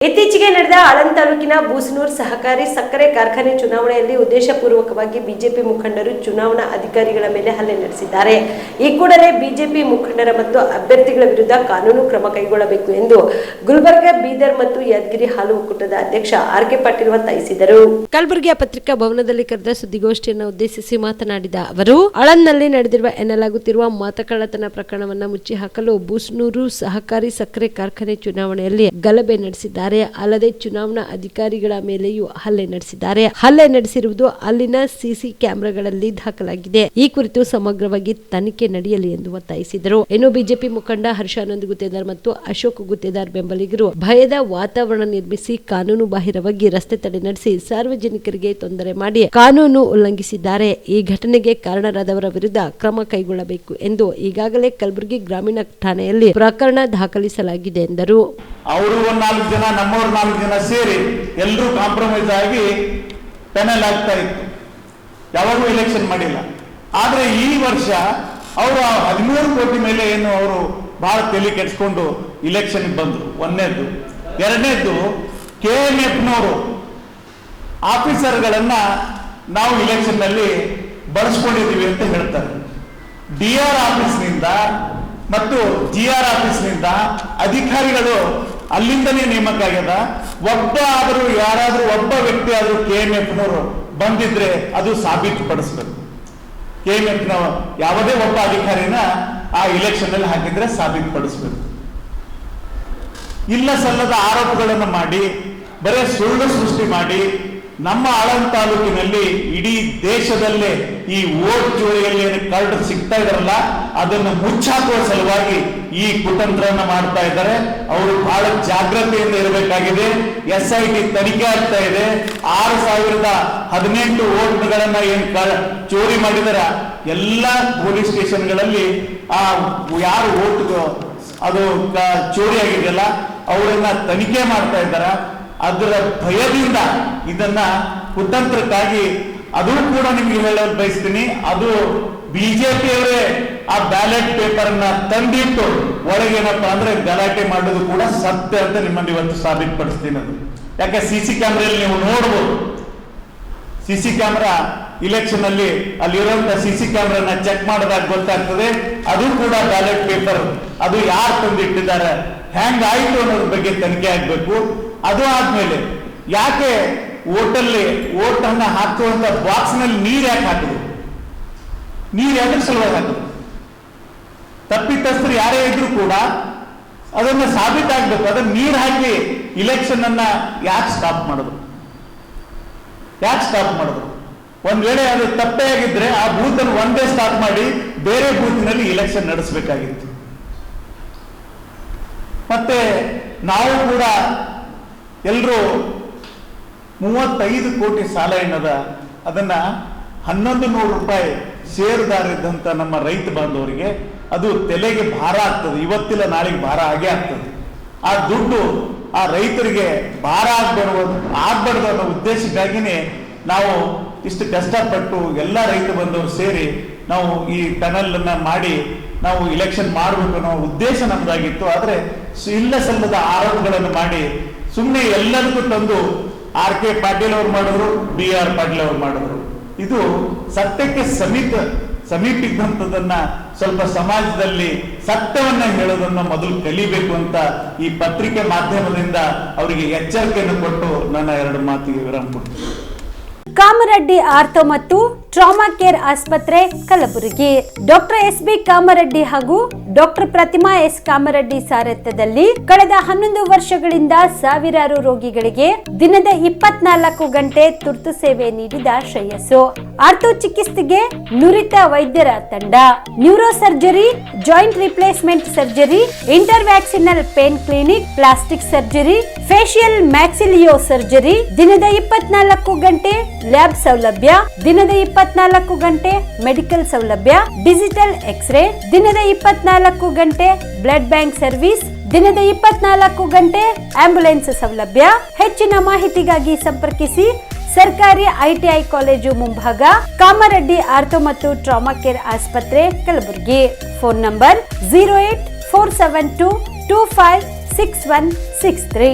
ಇತ್ತೀಚೆಗೆ ನಡೆದ ಆಳಂದ ತಾಲೂಕಿನ ಬೂಸನೂರು ಸಹಕಾರಿ ಸಕ್ಕರೆ ಕಾರ್ಖಾನೆ ಚುನಾವಣೆಯಲ್ಲಿ ಉದ್ದೇಶಪೂರ್ವಕವಾಗಿ ಬಿಜೆಪಿ ಮುಖಂಡರು ಚುನಾವಣಾ ಅಧಿಕಾರಿಗಳ ಮೇಲೆ ಹಲ್ಲೆ ನಡೆಸಿದ್ದಾರೆ. ಈ ಕೂಡಲೇ ಬಿಜೆಪಿ ಮುಖಂಡರ ಮತ್ತು ಅಭ್ಯರ್ಥಿಗಳ ವಿರುದ್ಧ ಕಾನೂನು ಕ್ರಮ ಕೈಗೊಳ್ಳಬೇಕು ಎಂದು ಗುಲ್ಬರ್ಗ, ಬೀದರ್ ಮತ್ತು ಯಾದಗಿರಿ ಹಾಲು ಒಕ್ಕೂಟದ ಅಧ್ಯಕ್ಷ ಆರ್.ಕೆ. ಪಾಟೀಲ್ ಒತ್ತಾಯಿಸಿದರು. ಕಲಬುರಗಿಯ ಪತ್ರಿಕಾ ಭವನದಲ್ಲಿ ಕರೆದ ಸುದ್ದಿಗೋಷ್ಠಿಯನ್ನು ಉದ್ದೇಶಿಸಿ ಮಾತನಾಡಿದ ಅವರು, ಆಳಂದ್ನಲ್ಲಿ ನಡೆದಿರುವ ಎನ್ನಲಾಗುತ್ತಿರುವ ಮತಕಳ್ಳತನ ಪ್ರಕರಣವನ್ನು ಮುಚ್ಚಿ ಹಾಕಲು ಬೂಸನೂರು ಸಹಕಾರಿ ಸಕ್ಕರೆ ಕಾರ್ಖಾನೆ ಚುನಾವಣೆಯಲ್ಲಿ ಗಲಭೆ ನಡೆಸಿದ್ದಾರೆ. ಅಲ್ಲದೆ ಚುನಾವಣಾ ಅಧಿಕಾರಿಗಳ ಮೇಲೆಯೂ ಹಲ್ಲೆ ನಡೆಸಿದ್ದಾರೆ. ಹಲ್ಲೆ ನಡೆಸಿರುವುದು ಅಲ್ಲಿನ ಸಿಸಿ ಕ್ಯಾಮೆರಾಗಳಲ್ಲಿ ದಾಖಲಾಗಿದೆ. ಈ ಕುರಿತು ಸಮಗ್ರವಾಗಿ ತನಿಖೆ ನಡೆಯಲಿ ಎಂದು ಒತ್ತಾಯಿಸಿದರು. ಇನ್ನು ಬಿಜೆಪಿ ಮುಖಂಡ ಹರ್ಷಾನಂದ್ ಗುತ್ತೇದಾರ್ ಮತ್ತು ಅಶೋಕ್ ಗುತ್ತೇದಾರ್ ಬೆಂಬಲಿಗರು ಭಯದ ವಾತಾವರಣ ನಿರ್ಮಿಸಿ ಕಾನೂನು ಬಾಹಿರವಾಗಿ ರಸ್ತೆ ತಡೆ ನಡೆಸಿ ಸಾರ್ವಜನಿಕರಿಗೆ ತೊಂದರೆ ಮಾಡಿ ಕಾನೂನು ಉಲ್ಲಂಘಿಸಿದ್ದಾರೆ. ಈ ಘಟನೆಗೆ ಕಾರಣರಾದವರ ವಿರುದ್ಧ ಕ್ರಮ ಕೈಗೊಳ್ಳಬೇಕು ಎಂದು ಈಗಾಗಲೇ ಕಲಬುರಗಿ ಗ್ರಾಮೀಣ ಠಾಣೆಯಲ್ಲಿ ಪ್ರಕರಣ ದಾಖಲಿಸಲಾಗಿದೆ ಎಂದರು. ಅವರು 4 ಜನ, ನಮ್ಮವ್ರು 4 ಜನ ಸೇರಿ ಎಲ್ಲರೂ ಕಾಂಪ್ರಮೈಸ್ ಆಗಿ ಪೆನಲ್ ಆಗ್ತಾ ಇತ್ತು. ಯಾವಾಗೂ ಎಲೆಕ್ಷನ್ ಮಾಡಿಲ್ಲ. ಆದ್ರೆ ಈ ವರ್ಷ ಅವರು 13 ಕೋಟಿ ಮೇಲೆ ಏನು ಅವರು ಬಹಳ ತಲೆ ಕೆಡಿಸ್ಕೊಂಡು ಇಲೆಕ್ಷನ್ ಬಂದ್ರು. ಒಂದನೇದ್ದು. ಎರಡನೇದ್ದು, KMF ಆಫೀಸರ್ಗಳನ್ನ ನಾವು ಇಲೆಕ್ಷನ್ ನಲ್ಲಿ ಬಳಸ್ಕೊಂಡಿದ್ದೀವಿ ಅಂತ ಹೇಳ್ತಾರೆ. DR ಆಫೀಸ್ನಿಂದ ಮತ್ತು GR ಆಫೀಸ್ನಿಂದ ಅಧಿಕಾರಿಗಳು ಅಲ್ಲಿಂದಲೇ ನೇಮಕ ಆಗ್ಯದ. ಯಾರಾದ್ರೂ ಒಬ್ಬ ವ್ಯಕ್ತಿ ಆದ್ರೂ KMF ಬಂದಿದ್ರೆ ಅದು ಸಾಬೀತುಪಡಿಸ್ಬೇಕು. KMF ಯಾವುದೇ ಒಬ್ಬ ಅಧಿಕಾರಿನ ಆ ಇಲೆಕ್ಷನ್ ಅಲ್ಲಿ ಹಾಕಿದ್ರೆ ಸಾಬೀತುಪಡಿಸ್ಬೇಕು. ಇಲ್ಲ ಸಲ್ಲದ ಆರೋಪಗಳನ್ನು ಮಾಡಿ ಬರೇ ಸುಳ್ಳು ಸೃಷ್ಟಿ ಮಾಡಿ ನಮ್ಮ ಆಳಂದ ತಾಲೂಕಿನಲ್ಲಿ ಇಡೀ ದೇಶದಲ್ಲೇ ಈ ವೋಟ್ ಚೋರಿಯಲ್ಲಿ ಏನು ಕರಡು ಸಿಗ್ತಾ ಇದಾರಲ್ಲ ಅದನ್ನು ಮುಚ್ಚಾಕುವ ಸಲುವಾಗಿ ಈ ಕುತಂತ್ರವನ್ನು ಮಾಡ್ತಾ ಇದ್ದಾರೆ. ಅವರು ಬಹಳ ಜಾಗ್ರತೆಯಿಂದ ಇರಬೇಕಾಗಿದೆ. SIT ತನಿಖೆ ಆಗ್ತಾ ಇದೆ. 6018 ವೋಟ್ಗಳನ್ನ ಏನ್ ಚೋರಿ ಮಾಡಿದಾರ ಎಲ್ಲ ಪೊಲೀಸ್ ಸ್ಟೇಷನ್ಗಳಲ್ಲಿ ಆ ಯಾರು ವೋಟ್ ಅದು ಚೋರಿ ಆಗಿದೆಯಲ್ಲ ಅವರನ್ನ ತನಿಖೆ ಮಾಡ್ತಾ ಇದ್ದಾರ. ಅದರ ಭಯದಿಂದ ಇದನ್ನ ಕುತಂತ್ರಕ್ಕಾಗಿ ಅದು ಕೂಡ ನಿಮ್ಗೆ ಹೇಳಲು ಬಯಸ್ತೀನಿ. ಅದು ಬಿಜೆಪಿಯವರೇ ಆ ಬ್ಯಾಲೆಟ್ ಪೇಪರ್ ಅನ್ನ ತಂದಿಟ್ಟು ಒಳಗೇನಪ್ಪ ಅಂದ್ರೆ ಗಲಾಟೆ ಮಾಡೋದು ಕೂಡ ಸತ್ಯ ಅಂತ ನಿಮ್ಮನ್ನು ಇವತ್ತು ಸಾಬೀತುಪಡಿಸ್ತೀನಿ. ಅದು ಯಾಕೆ CC ಕ್ಯಾಮ್ರಲ್ಲಿ ನೀವು ನೋಡ್ಬೋದು. CC ಕ್ಯಾಮ್ರಾ ಇಲೆಕ್ಷನ್ ಅಲ್ಲಿ ಅಲ್ಲಿರುವಂತ CC ಕ್ಯಾಮ್ರಾನ ಚೆಕ್ ಮಾಡಿದಾಗ ಗೊತ್ತಾಗ್ತದೆ. ಅದು ಕೂಡ ಬ್ಯಾಲೆಟ್ ಪೇಪರ್ ಅದು ಯಾರು ತಂದಿಟ್ಟಿದ್ದಾರೆ, ಹ್ಯಾಂಗ್ ಆಯ್ತು ಅನ್ನೋದ್ರ ಬಗ್ಗೆ ತನಿಖೆ ಆಗ್ಬೇಕು. ಅದು ಆದ್ಮೇಲೆ ಯಾಕೆ ಓಟ್ ಅನ್ನ ಹಾಕುವಂತ ಬಾಕ್ಸ್ ನಲ್ಲಿ ನೀರ್ ಯಾಕೆ ಹಾಕಿದ್ರು, ನೀರ್ ಯಾಕೆ ಸಲುವಾಗಿ ಹಾಕಿದ್ರು? ತಪ್ಪಿತಸ್ಥರು ಯಾರೇ ಇದ್ರು ಕೂಡ ಅದನ್ನ ಸಾಬೀತಾಗ್ಬೇಕು. ಅದನ್ನ ನೀರ್ ಹಾಕಿ ಇಲೆಕ್ಷನ್ ಅನ್ನ ಯಾಕೆ ಸ್ಟಾಪ್ ಮಾಡಿದ್ರು? ಒಂದ್ ವೇಳೆ ಅದು ತಪ್ಪೇ ಆಗಿದ್ರೆ ಆ ಬೂತ್ ಅನ್ನು ಒಂದೇ ಸ್ಟಾಪ್ ಮಾಡಿ ಬೇರೆ ಬೂತ್ ನಲ್ಲಿ ಇಲೆಕ್ಷನ್ ನಡೆಸಬೇಕಾಗಿತ್ತು. ಮತ್ತೆ ನಾವು ಕೂಡ ಎಲ್ಲರೂ 35 ಕೋಟಿ ಸಾಲ ಏನದ ಅದನ್ನ 1100 ರೂಪಾಯಿ ಷೇರುದಾರಿದ್ದಂತ ನಮ್ಮ ರೈತ ಬಾಂಧವರಿಗೆ ಅದು ತಲೆಗೆ ಭಾರ ಆಗ್ತದೆ. ಇವತ್ತಿಲ್ಲ ನಾಳೆಗೆ ಭಾರ ಆಗೇ ಆಗ್ತದೆ. ಆ ದುಡ್ಡು ಆ ರೈತರಿಗೆ ಭಾರ ಆಗ್ಬಾರ್ದು ಅನ್ನೋ ಉದ್ದೇಶಕ್ಕಾಗಿನೇ ನಾವು ಇಷ್ಟು ಕಷ್ಟಪಟ್ಟು ಎಲ್ಲ ರೈತ ಬಂದವರು ಸೇರಿ ನಾವು ಈ ಟನಲ್ ಅನ್ನ ಮಾಡಿ ನಾವು ಇಲೆಕ್ಷನ್ ಮಾಡಬೇಕು ಅನ್ನೋ ಉದ್ದೇಶ ನಮ್ದಾಗಿತ್ತು. ಆದ್ರೆ ಇಲ್ಲ ಸಲ್ಲದ ಆರೋಪಗಳನ್ನು ಮಾಡಿ ಸುಮ್ಮನೆ ಎಲ್ಲರಿಗೂ ತಂದು R.K. ಪಾಟೀಲ್ ಅವರು ಮಾಡಿದ್ರು, B.R. ಪಾಟೀಲ್ ಅವರು ಮಾಡಿದ್ರು. ಇದು ಸತ್ಯಕ್ಕೆ ಸಮೀಪಿದ್ದಂಥದನ್ನ ಸ್ವಲ್ಪ ಸಮಾಜದಲ್ಲಿ ಸತ್ಯವನ್ನ ಹೇಳೋದನ್ನ ಮೊದಲು ಕಲಿಬೇಕು ಅಂತ ಈ ಪತ್ರಿಕೆ ಮಾಧ್ಯಮದಿಂದ ಅವರಿಗೆ ಎಚ್ಚರಿಕೆಯನ್ನು ಕೊಟ್ಟು ನನ್ನ 2 ಮಾತಿಗೆ ವಿರಾಮ ಕೊಡ್ತೀನಿ. ಕಾಮರೆಡ್ಡಿ ಆರ್ಥೋ ಮತ್ತು ಟ್ರಾಮಾ ಕೇರ್ ಆಸ್ಪತ್ರೆ ಕಲಬುರಗಿ. Doctor S.B. ಕಾಮರೆಡ್ಡಿ ಹಾಗೂ ಡಾಕ್ಟರ್ ಪ್ರತಿಮಾ S. ಕಾಮರೆಡ್ಡಿ ಸಾರಥ್ಯದಲ್ಲಿ ಕಳೆದ 11 ವರ್ಷಗಳಿಂದ ಸಾವಿರಾರು ರೋಗಿಗಳಿಗೆ ದಿನದ 24 ಗಂಟೆ ತುರ್ತು ಸೇವೆ ನೀಡಿದ ಶ್ರೇಯಸ್ಸು. ಆರ್ಥೋ ಚಿಕಿತ್ಸೆಗೆ ನುರಿತ ವೈದ್ಯರ ತಂಡ, neuro surgery, joint replacement surgery, interventional pain clinic, plastic surgery, facial maxillo surgery, ದಿನದ 24 ಗಂಟೆ ಲ್ಯಾಬ್ ಸೌಲಭ್ಯ, ದಿನದ 24 ಗಂಟೆ ಮೆಡಿಕಲ್ ಸೌಲಭ್ಯ, ಡಿಜಿಟಲ್ ಎಕ್ಸ್ರೇ, ದಿನದ 24 ಗಂಟೆ ಬ್ಲಡ್ ಬ್ಯಾಂಕ್ ಸರ್ವಿಸ್, ದಿನದ 24 ಗಂಟೆ ಆಂಬ್ಯುಲೆನ್ಸ್ ಸೌಲಭ್ಯ. ಹೆಚ್ಚಿನ ಮಾಹಿತಿಗಾಗಿ ಸಂಪರ್ಕಿಸಿ ಸರ್ಕಾರಿ ITI ಕಾಲೇಜು ಮುಂಭಾಗ, ಕಾಮರೆಡ್ಡಿ ಆರ್ಥೋ ಮತ್ತು ಟ್ರಾಮಾ ಕೇರ್ ಆಸ್ಪತ್ರೆ ಕಲಬುರಗಿ. Phone number 084722566163.